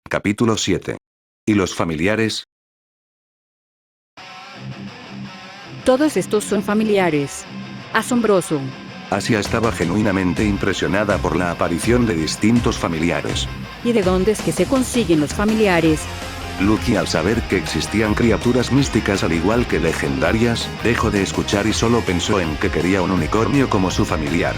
Capítulo 7. ¿Y los familiares? Todos estos son familiares. Asombroso. Asia estaba genuinamente impresionada por la aparición de distintos familiares. ¿Y de dónde es que se consiguen los familiares? Lucky, al saber que existían criaturas místicas al igual que legendarias, dejó de escuchar y solo pensó en que quería un unicornio como su familiar.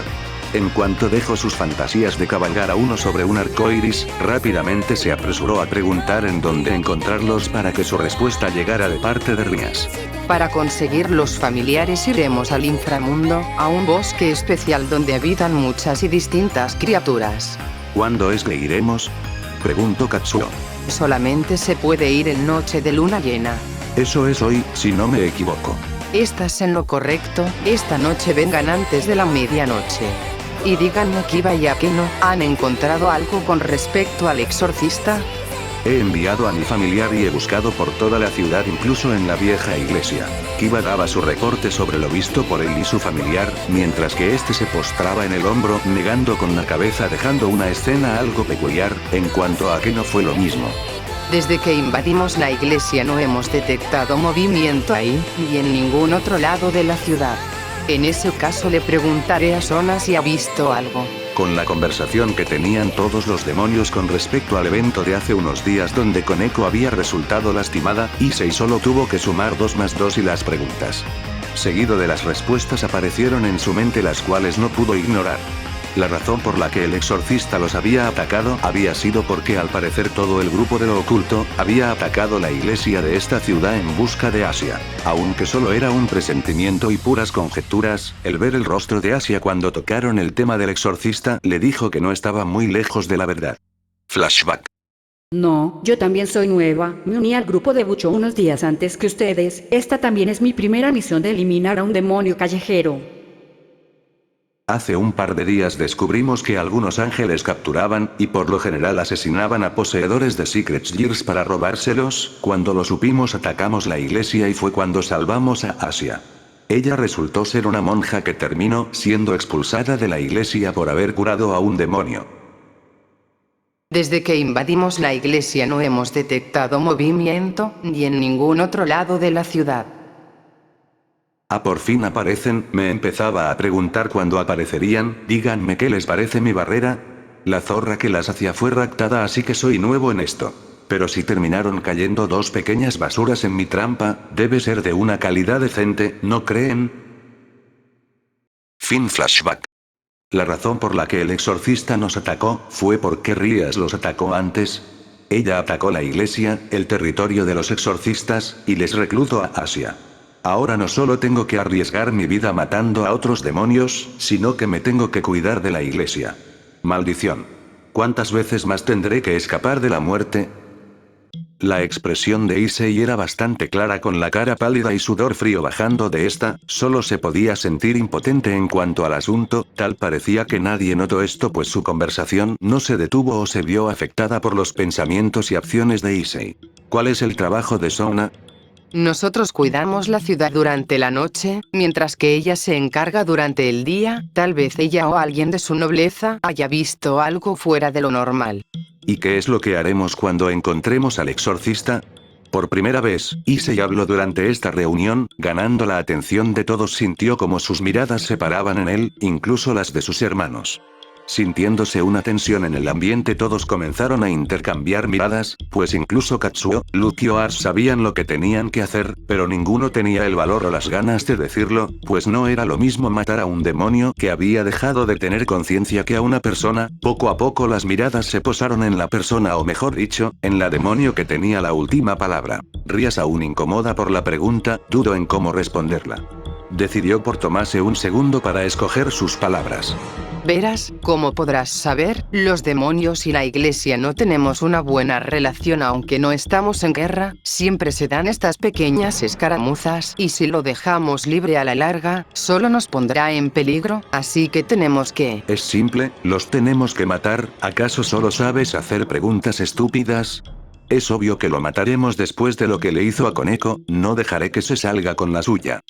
En cuanto dejó sus fantasías de cabalgar a uno sobre un arcoiris, rápidamente se apresuró a preguntar en dónde encontrarlos para que su respuesta llegara de parte de Rias. Para conseguir los familiares iremos al inframundo, a un bosque especial donde habitan muchas y distintas criaturas. ¿Cuándo es que iremos?, preguntó Katsuo. Solamente se puede ir en noche de luna llena. Eso es hoy, si no me equivoco. Estás en lo correcto, esta noche vengan antes de la medianoche. Y díganme Kiba y Akeno, ¿han encontrado algo con respecto al exorcista? He enviado a mi familiar y he buscado por toda la ciudad, incluso en la vieja iglesia. Kiba daba su reporte sobre lo visto por él y su familiar, mientras que este se postraba en el hombro, negando con la cabeza, dejando una escena algo peculiar. En cuanto a Akeno fue lo mismo. Desde que invadimos la iglesia no hemos detectado movimiento ahí, ni en ningún otro lado de la ciudad. En ese caso le preguntaré a Sona si ha visto algo. Con la conversación que tenían todos los demonios con respecto al evento de hace unos días donde Koneko había resultado lastimada, Issei solo tuvo que sumar 2 más 2 y las preguntas. Seguido de las respuestas aparecieron en su mente, las cuales no pudo ignorar. La razón por la que el exorcista los había atacado había sido porque al parecer todo el grupo de lo oculto había atacado la iglesia de esta ciudad en busca de Asia. Aunque solo era un presentimiento y puras conjeturas, el ver el rostro de Asia cuando tocaron el tema del exorcista le dijo que no estaba muy lejos de la verdad. Flashback. No, yo también soy nueva. Me uní al grupo de Bucho unos días antes que ustedes. Esta también es mi primera misión de eliminar a un demonio callejero. Hace un par de días descubrimos que algunos ángeles capturaban, y por lo general asesinaban a poseedores de Secret Gears para robárselos. Cuando lo supimos atacamos la iglesia y fue cuando salvamos a Asia. Ella resultó ser una monja que terminó siendo expulsada de la iglesia por haber curado a un demonio. Desde que invadimos la iglesia no hemos detectado movimiento, ni en ningún otro lado de la ciudad. Ah, por fin aparecen. Me empezaba a preguntar cuándo aparecerían. Díganme qué les parece mi barrera. La zorra que las hacía fue raptada, así que soy nuevo en esto. Pero si terminaron cayendo 2 pequeñas basuras en mi trampa, debe ser de una calidad decente, ¿no creen? Fin flashback. La razón por la que el exorcista nos atacó fue porque Rias los atacó antes. Ella atacó la iglesia, el territorio de los exorcistas, y les reclutó a Asia. Ahora no solo tengo que arriesgar mi vida matando a otros demonios, sino que me tengo que cuidar de la iglesia. Maldición. ¿Cuántas veces más tendré que escapar de la muerte? La expresión de Issei era bastante clara, con la cara pálida y sudor frío bajando de esta. Solo se podía sentir impotente en cuanto al asunto. Tal parecía que nadie notó esto, pues su conversación no se detuvo o se vio afectada por los pensamientos y acciones de Issei. ¿Cuál es el trabajo de Sona? Nosotros cuidamos la ciudad durante la noche, mientras que ella se encarga durante el día. Tal vez ella o alguien de su nobleza haya visto algo fuera de lo normal. ¿Y qué es lo que haremos cuando encontremos al exorcista? Por primera vez, Issei habló durante esta reunión, ganando la atención de todos. Sintió como sus miradas se paraban en él, incluso las de sus hermanos. Sintiéndose una tensión en el ambiente, todos comenzaron a intercambiar miradas, pues incluso Katsuo, Lucky o Ars sabían lo que tenían que hacer, pero ninguno tenía el valor o las ganas de decirlo, pues no era lo mismo matar a un demonio que había dejado de tener conciencia que a una persona. Poco a poco las miradas se posaron en la persona, o mejor dicho, en la demonio que tenía la última palabra. Rias, aún incómoda por la pregunta, dudó en cómo responderla. Decidió por tomarse un segundo para escoger sus palabras. Verás, como podrás saber, los demonios y la iglesia no tenemos una buena relación. Aunque no estamos en guerra, siempre se dan estas pequeñas escaramuzas, y si lo dejamos libre a la larga, solo nos pondrá en peligro, así que tenemos que... Es simple, los tenemos que matar. ¿Acaso solo sabes hacer preguntas estúpidas? Es obvio que lo mataremos después de lo que le hizo a Koneko. No dejaré que se salga con la suya.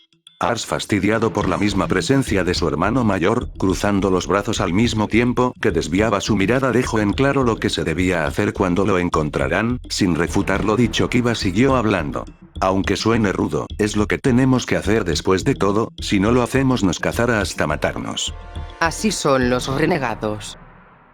Ars, fastidiado por la misma presencia de su hermano mayor, cruzando los brazos al mismo tiempo que desviaba su mirada, dejó en claro lo que se debía hacer cuando lo encontrarán. Sin refutar lo dicho, Kiba siguió hablando. Aunque suene rudo, es lo que tenemos que hacer después de todo, si no lo hacemos nos cazará hasta matarnos. Así son los renegados.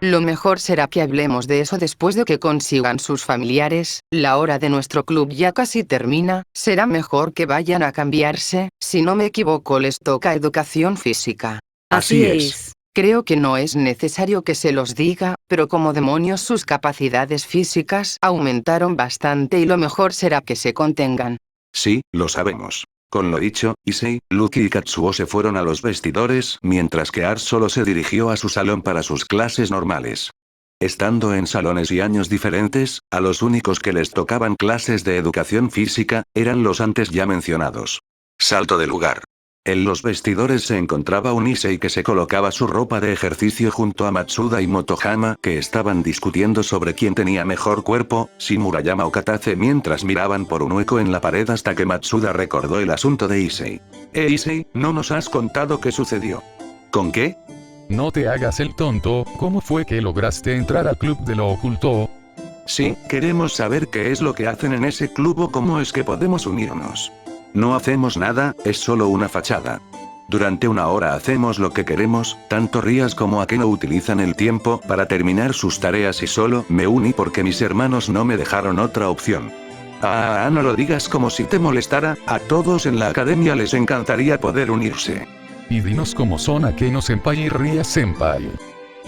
Lo mejor será que hablemos de eso después de que consigan sus familiares. La hora de nuestro club ya casi termina, será mejor que vayan a cambiarse. Si no me equivoco, les toca educación física. Así es. Creo que no es necesario que se los diga, pero como demonios sus capacidades físicas aumentaron bastante y lo mejor será que se contengan. Sí, lo sabemos. Con lo dicho, Issei, Lucky y Katsuo se fueron a los vestidores, mientras que Ars solo se dirigió a su salón para sus clases normales. Estando en salones y años diferentes, a los únicos que les tocaban clases de educación física, eran los antes ya mencionados. Salto de lugar. En los vestidores se encontraba un Issei que se colocaba su ropa de ejercicio junto a Matsuda y Motohama, que estaban discutiendo sobre quién tenía mejor cuerpo, si Murayama o Kataze, mientras miraban por un hueco en la pared hasta que Matsuda recordó el asunto de Issei. Issei, ¿no nos has contado qué sucedió? ¿Con qué? No te hagas el tonto, ¿cómo fue que lograste entrar al club de lo oculto? Sí, queremos saber qué es lo que hacen en ese club o cómo es que podemos unirnos. No hacemos nada, es solo una fachada. Durante una hora hacemos lo que queremos, tanto Rías como Akeno utilizan el tiempo para terminar sus tareas y solo me uní porque mis hermanos no me dejaron otra opción. No lo digas como si te molestara, a todos en la academia les encantaría poder unirse. Y dinos cómo son Akeno-senpai y Ria-senpai.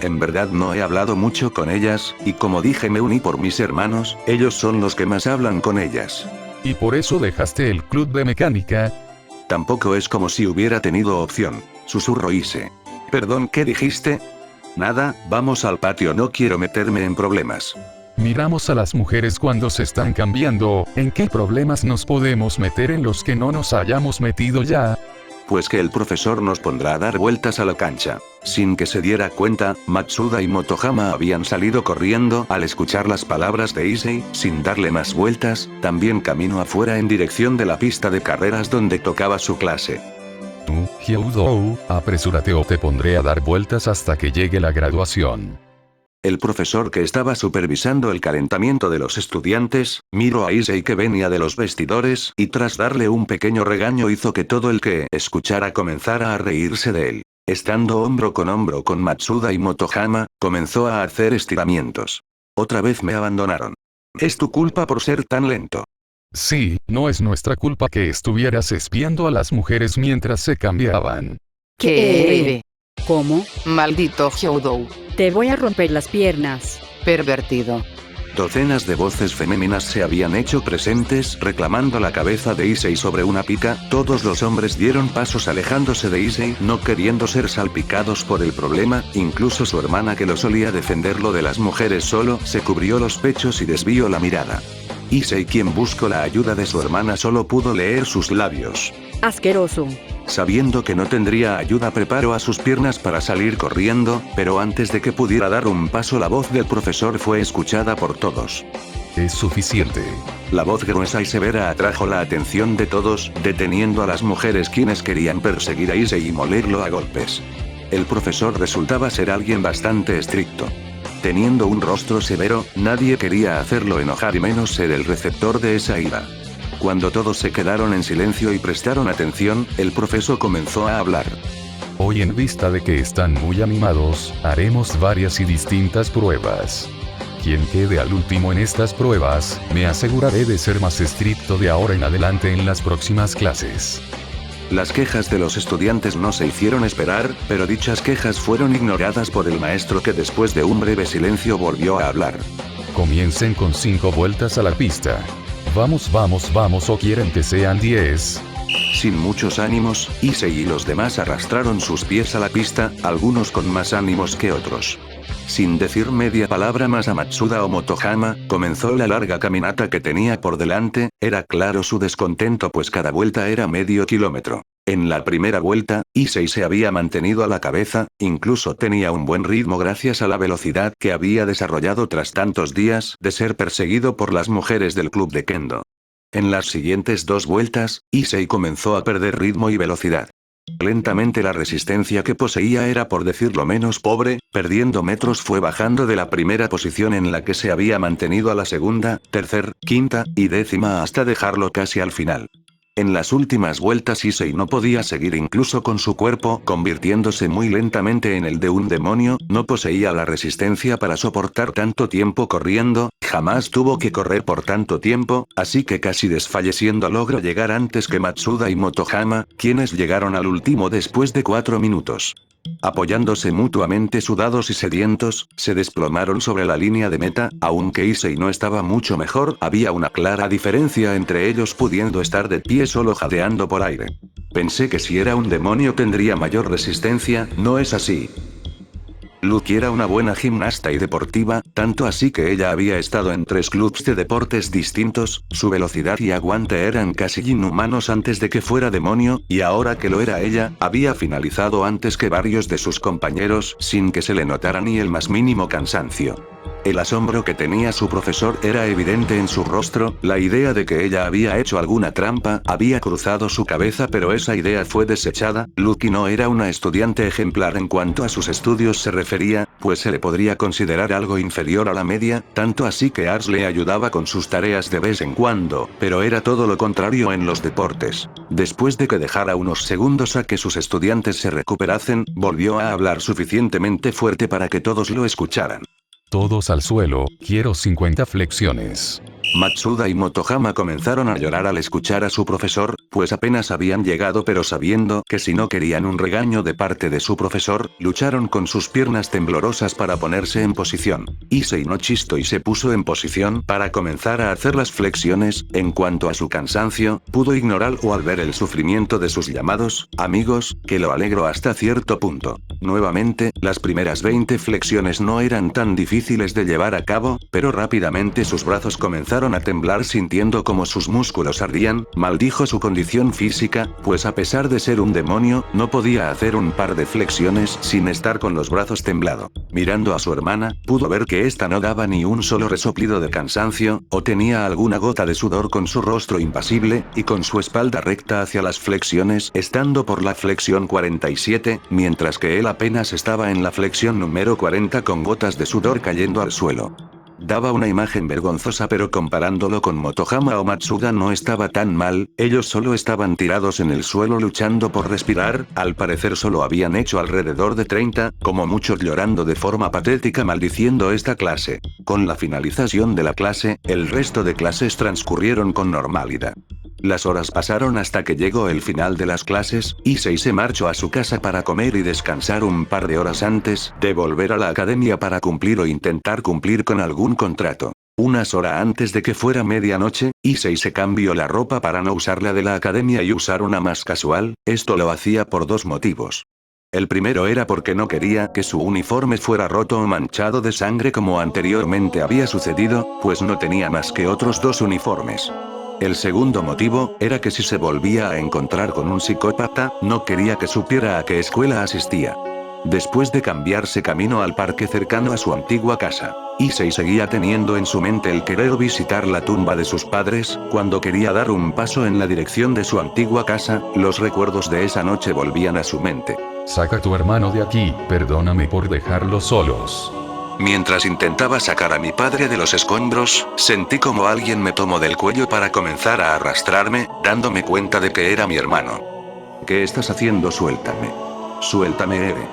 En verdad no he hablado mucho con ellas, y como dije me uní por mis hermanos, ellos son los que más hablan con ellas. ¿Y por eso dejaste el club de mecánica? Tampoco es como si hubiera tenido opción, susurró Issei. Perdón, ¿qué dijiste? Nada, vamos al patio, no quiero meterme en problemas. Miramos a las mujeres cuando se están cambiando, ¿en qué problemas nos podemos meter en los que no nos hayamos metido ya? Pues que el profesor nos pondrá a dar vueltas a la cancha. Sin que se diera cuenta, Matsuda y Motohama habían salido corriendo al escuchar las palabras de Issei. Sin darle más vueltas, también caminó afuera en dirección de la pista de carreras donde tocaba su clase. Tú, Hyudo, apresúrate o te pondré a dar vueltas hasta que llegue la graduación. El profesor, que estaba supervisando el calentamiento de los estudiantes, miró a Issei que venía de los vestidores y tras darle un pequeño regaño hizo que todo el que escuchara comenzara a reírse de él. Estando hombro con Matsuda y Motohama, comenzó a hacer estiramientos. Otra vez me abandonaron. Es tu culpa por ser tan lento. Sí, no es nuestra culpa que estuvieras espiando a las mujeres mientras se cambiaban. ¿Qué? ¿Cómo? Maldito Hyudo. Te voy a romper las piernas. Pervertido. Docenas de voces femeninas se habían hecho presentes reclamando la cabeza de Issei sobre una pica. Todos los hombres dieron pasos alejándose de Issei, no queriendo ser salpicados por el problema. Incluso su hermana, que lo solía defenderlo de las mujeres, solo se cubrió los pechos y desvió la mirada. Issei, quien buscó la ayuda de su hermana, solo pudo leer sus labios. Asqueroso. Sabiendo que no tendría ayuda, preparó a sus piernas para salir corriendo, pero antes de que pudiera dar un paso la voz del profesor fue escuchada por todos. Es suficiente. La voz gruesa y severa atrajo la atención de todos, deteniendo a las mujeres quienes querían perseguir a Issei y molerlo a golpes. El profesor resultaba ser alguien bastante estricto. Teniendo un rostro severo, nadie quería hacerlo enojar y menos ser el receptor de esa ira. Cuando todos se quedaron en silencio y prestaron atención, el profesor comenzó a hablar. Hoy, en vista de que están muy animados, haremos varias y distintas pruebas. Quien quede al último en estas pruebas, me aseguraré de ser más estricto de ahora en adelante en las próximas clases. Las quejas de los estudiantes no se hicieron esperar, pero dichas quejas fueron ignoradas por el maestro, que después de un breve silencio volvió a hablar. Comiencen con 5 vueltas a la pista. Vamos, vamos, vamos, o quieren que sean 10. Sin muchos ánimos, Issei y los demás arrastraron sus pies a la pista, algunos con más ánimos que otros. Sin decir media palabra más a Matsuda o Motohama, comenzó la larga caminata que tenía por delante. Era claro su descontento, pues cada vuelta era medio kilómetro. En la primera vuelta, Issei se había mantenido a la cabeza, incluso tenía un buen ritmo gracias a la velocidad que había desarrollado tras tantos días de ser perseguido por las mujeres del club de Kendo. En las siguientes 2 vueltas, Issei comenzó a perder ritmo y velocidad. Lentamente la resistencia que poseía era, por decirlo menos, pobre, perdiendo metros fue bajando de la primera posición en la que se había mantenido a la segunda, tercera, quinta y décima hasta dejarlo casi al final. En las últimas vueltas Issei no podía seguir incluso con su cuerpo convirtiéndose muy lentamente en el de un demonio, no poseía la resistencia para soportar tanto tiempo corriendo, jamás tuvo que correr por tanto tiempo, así que casi desfalleciendo logró llegar antes que Matsuda y Motohama, quienes llegaron al último después de 4 minutos. Apoyándose mutuamente sudados y sedientos, se desplomaron sobre la línea de meta, aunque Issei no estaba mucho mejor, había una clara diferencia entre ellos pudiendo estar de pie solo jadeando por aire. Pensé que si era un demonio tendría mayor resistencia, no es así. Lucky era una buena gimnasta y deportiva, tanto así que ella había estado en 3 clubes de deportes distintos, su velocidad y aguante eran casi inhumanos antes de que fuera demonio, y ahora que lo era ella, había finalizado antes que varios de sus compañeros sin que se le notara ni el más mínimo cansancio. El asombro que tenía su profesor era evidente en su rostro, la idea de que ella había hecho alguna trampa había cruzado su cabeza pero esa idea fue desechada. Lucky no era una estudiante ejemplar en cuanto a sus estudios se refería, pues se le podría considerar algo inferior a la media, tanto así que Ars le ayudaba con sus tareas de vez en cuando, pero era todo lo contrario en los deportes. Después de que dejara unos segundos a que sus estudiantes se recuperasen, volvió a hablar suficientemente fuerte para que todos lo escucharan. Todos al suelo, quiero 50 flexiones. Matsuda y Motohama comenzaron a llorar al escuchar a su profesor, pues apenas habían llegado pero sabiendo que si no querían un regaño de parte de su profesor, lucharon con sus piernas temblorosas para ponerse en posición. Issei no chistó y se puso en posición para comenzar a hacer las flexiones, en cuanto a su cansancio, pudo ignorarlo al ver el sufrimiento de sus llamados amigos, que lo alegró hasta cierto punto. Nuevamente, las primeras 20 flexiones no eran tan difíciles de llevar a cabo, pero rápidamente sus brazos comenzaron a temblar sintiendo como sus músculos ardían, maldijo su condición física, pues a pesar de ser un demonio, no podía hacer un par de flexiones sin estar con los brazos temblado. Mirando a su hermana, pudo ver que ésta no daba ni un solo resoplido de cansancio, o tenía alguna gota de sudor con su rostro impasible, y con su espalda recta hacia las flexiones, estando por la flexión 47, mientras que él apenas estaba en la flexión número 40 con gotas de sudor cayendo al suelo. Daba una imagen vergonzosa pero comparándolo con Motohama o Matsuda no estaba tan mal, ellos solo estaban tirados en el suelo luchando por respirar, al parecer solo habían hecho alrededor de 30, como muchos llorando de forma patética maldiciendo esta clase. Con la finalización de la clase, el resto de clases transcurrieron con normalidad. Las horas pasaron hasta que llegó el final de las clases, Issei se marchó a su casa para comer y descansar un par de horas antes de volver a la academia para cumplir o intentar cumplir con algún contrato. Unas horas antes de que fuera medianoche, Issei se cambió la ropa para no usar la de la academia y usar una más casual, esto lo hacía por 2 motivos. El primero era porque no quería que su uniforme fuera roto o manchado de sangre como anteriormente había sucedido, pues no tenía más que otros 2 uniformes. El segundo motivo, era que si se volvía a encontrar con un psicópata, no quería que supiera a qué escuela asistía. Después de cambiarse camino al parque cercano a su antigua casa, Issei seguía teniendo en su mente el querer visitar la tumba de sus padres, cuando quería dar un paso en la dirección de su antigua casa, los recuerdos de esa noche volvían a su mente. Saca a tu hermano de aquí, perdóname por dejarlos solos. Mientras intentaba sacar a mi padre de los escombros, sentí como alguien me tomó del cuello para comenzar a arrastrarme, dándome cuenta de que era mi hermano. ¿Qué estás haciendo? Suéltame. Suéltame, Eve.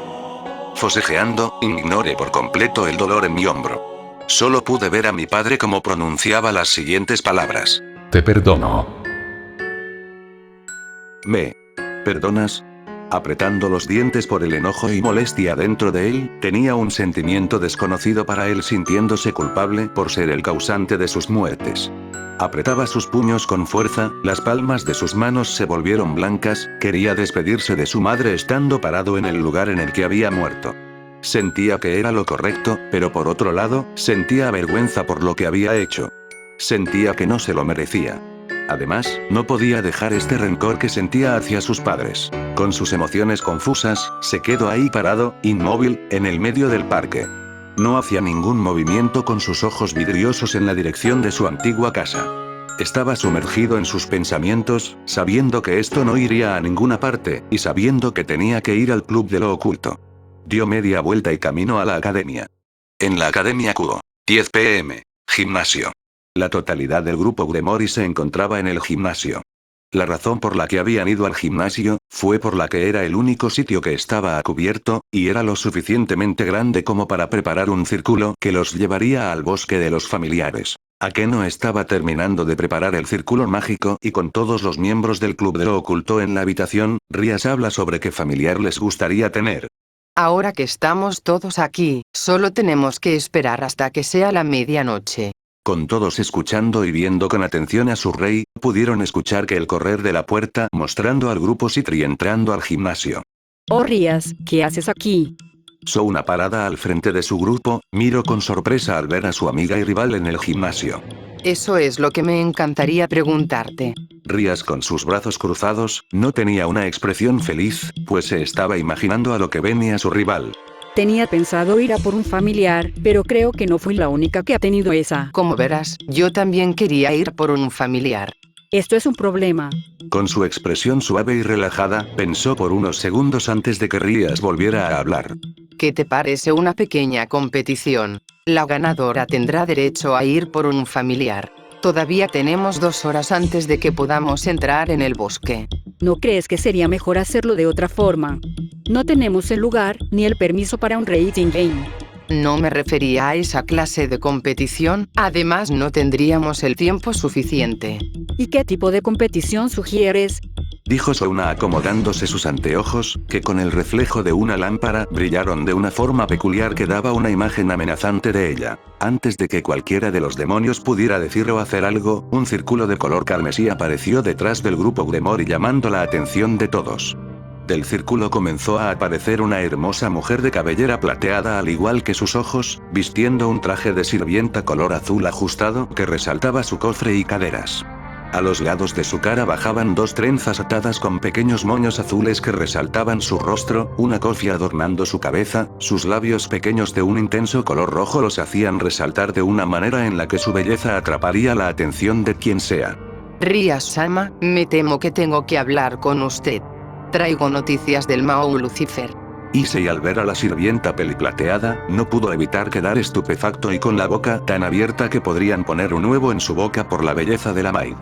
Forcejeando, ignoré por completo el dolor en mi hombro. Solo pude ver a mi padre como pronunciaba las siguientes palabras. Te perdono. ¿Me perdonas? Apretando los dientes por el enojo y molestia dentro de él, tenía un sentimiento desconocido para él sintiéndose culpable por ser el causante de sus muertes. Apretaba sus puños con fuerza, las palmas de sus manos se volvieron blancas, quería despedirse de su madre estando parado en el lugar en el que había muerto. Sentía que era lo correcto, pero por otro lado, sentía vergüenza por lo que había hecho. Sentía que no se lo merecía. Además, no podía dejar este rencor que sentía hacia sus padres. Con sus emociones confusas, se quedó ahí parado, inmóvil, en el medio del parque. No hacía ningún movimiento con sus ojos vidriosos en la dirección de su antigua casa. Estaba sumergido en sus pensamientos, sabiendo que esto no iría a ninguna parte, y sabiendo que tenía que ir al club de lo oculto. Dio media vuelta y caminó a la academia. En la academia Kuo. 10 p.m. Gimnasio. La totalidad del grupo Gremory se encontraba en el gimnasio. La razón por la que habían ido al gimnasio, fue por la que era el único sitio que estaba a cubierto, y era lo suficientemente grande como para preparar un círculo que los llevaría al bosque de los familiares. Akeno estaba terminando de preparar el círculo mágico y con todos los miembros del club de lo oculto en la habitación, Rías habla sobre qué familiar les gustaría tener. Ahora que estamos todos aquí, solo tenemos que esperar hasta que sea la medianoche. Con todos escuchando y viendo con atención a su rey, pudieron escuchar que el correr de la puerta mostrando al grupo Citri entrando al gimnasio. Oh Rías, ¿qué haces aquí? Hizo una parada al frente de su grupo, miró con sorpresa al ver a su amiga y rival en el gimnasio. Eso es lo que me encantaría preguntarte. Rías con sus brazos cruzados, no tenía una expresión feliz, pues se estaba imaginando a lo que venía su rival. Tenía pensado ir a por un familiar, pero creo que no fui la única que ha tenido esa. Como verás, yo también quería ir por un familiar. Esto es un problema. Con su expresión suave y relajada, pensó por unos segundos antes de que Rías volviera a hablar. ¿Qué te parece una pequeña competición? La ganadora tendrá derecho a ir por un familiar. Todavía tenemos 2 horas antes de que podamos entrar en el bosque. ¿No crees que sería mejor hacerlo de otra forma? No tenemos el lugar, ni el permiso para un rating game. No me refería a esa clase de competición, además no tendríamos el tiempo suficiente. ¿Y qué tipo de competición sugieres? Dijo Souna acomodándose sus anteojos, que con el reflejo de una lámpara brillaron de una forma peculiar que daba una imagen amenazante de ella. Antes de que cualquiera de los demonios pudiera decir o hacer algo, un círculo de color carmesí apareció detrás del grupo Gremory llamando la atención de todos. Del círculo comenzó a aparecer una hermosa mujer de cabellera plateada al igual que sus ojos, vistiendo un traje de sirvienta color azul ajustado que resaltaba su cofre y caderas. A los lados de su cara bajaban 2 trenzas atadas con pequeños moños azules que resaltaban su rostro, una cofia adornando su cabeza, sus labios pequeños de un intenso color rojo los hacían resaltar de una manera en la que su belleza atraparía la atención de quien sea. Rías-sama, me temo que tengo que hablar con usted. Traigo noticias del Mao Lucifer. Issei al ver a la sirvienta peliplateada, no pudo evitar quedar estupefacto y con la boca tan abierta que podrían poner un huevo en su boca por la belleza de la maid.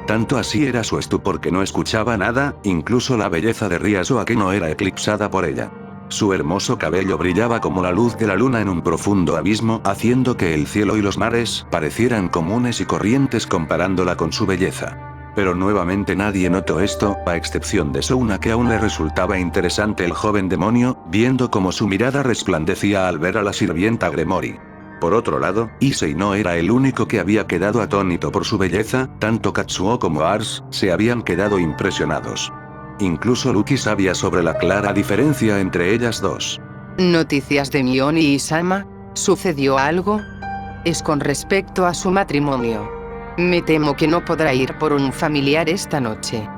Tanto así era su estupor que no escuchaba nada, incluso la belleza de Rías o Akeno era eclipsada por ella. Su hermoso cabello brillaba como la luz de la luna en un profundo abismo, haciendo que el cielo y los mares parecieran comunes y corrientes comparándola con su belleza. Pero nuevamente nadie notó esto, a excepción de Souna que aún le resultaba interesante el joven demonio, viendo cómo su mirada resplandecía al ver a la sirvienta Gremory. Por otro lado, Issei no era el único que había quedado atónito por su belleza, tanto Katsuo como Ars se habían quedado impresionados. Incluso Lucky sabía sobre la clara diferencia entre ellas dos. Noticias de Mion y Isama, ¿sucedió algo? Es con respecto a su matrimonio. Me temo que no podrá ir por un familiar esta noche.